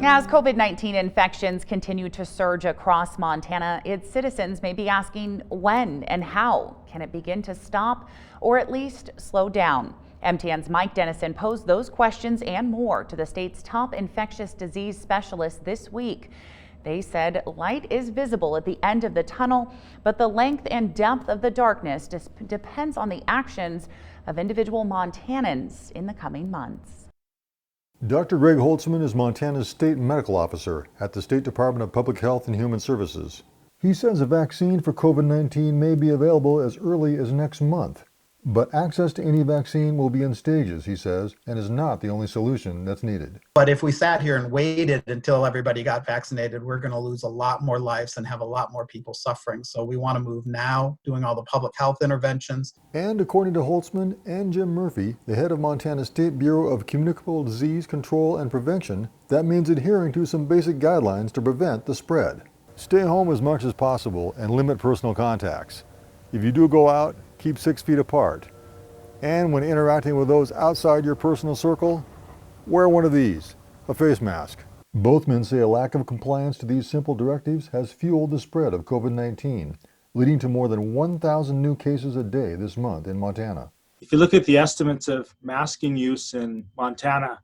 As COVID-19 infections continue to surge across Montana, its citizens may be asking when and how can it begin to stop or at least slow down. MTN's Mike Dennison posed those questions and more to the state's top infectious disease specialists this week. They said light is visible at the end of the tunnel, but the length and depth of the darkness depends on the actions of individual Montanans in the coming months. Dr. Greg Holtzman is Montana's state medical officer at the State Department of Public Health and Human Services. He says a vaccine for COVID-19 may be available as early as next month. But access to any vaccine will be in stages, he says, and is not the only solution that's needed. But if we sat here and waited until everybody got vaccinated, we're going to lose a lot more lives and have a lot more people suffering. So we want to move now, doing all the public health interventions. And according to Holtzman and Jim Murphy, the head of Montana's State Bureau of Communicable Disease Control and Prevention, that means adhering to some basic guidelines to prevent the spread. Stay home as much as possible and limit personal contacts. If you do go out, keep 6 feet apart. And when interacting with those outside your personal circle, wear one of these, a face mask. Both men say a lack of compliance to these simple directives has fueled the spread of COVID-19, leading to more than 1,000 new cases a day this month in Montana. If you look at the estimates of masking use in Montana,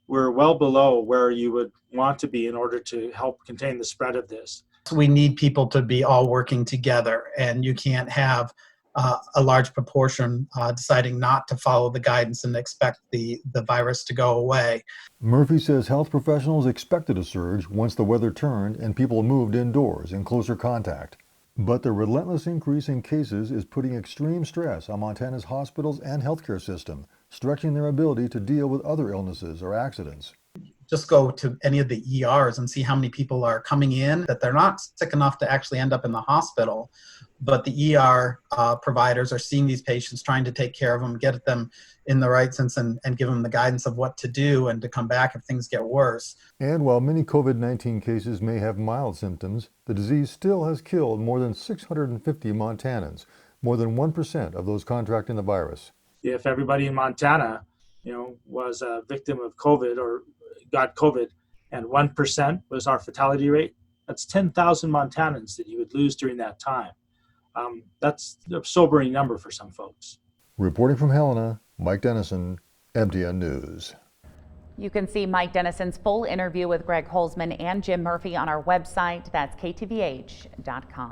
we're well below where you would want to be in order to help contain the spread of this. We need people to be all working together, and you can't have a large proportion deciding not to follow the guidance and expect the virus to go away. Murphy says health professionals expected a surge once the weather turned and people moved indoors in closer contact. But the relentless increase in cases is putting extreme stress on Montana's hospitals and healthcare system, stretching their ability to deal with other illnesses or accidents. Just go to any of the ERs and see how many people are coming in, that they're not sick enough to actually end up in the hospital, but the ER providers are seeing these patients, trying to take care of them, get them in the right sense, and give them the guidance of what to do and to come back if things get worse. And while many COVID-19 cases may have mild symptoms, the disease still has killed more than 650 Montanans, more than 1% of those contracting the virus. If everybody in Montana, was a victim of COVID or got COVID, and 1% was our fatality rate, that's 10,000 Montanans that you would lose during that time. That's a sobering number for some folks. Reporting from Helena, Mike Dennison, MTN News. You can see Mike Dennison's full interview with Greg Holtzman and Jim Murphy on our website. That's ktvh.com.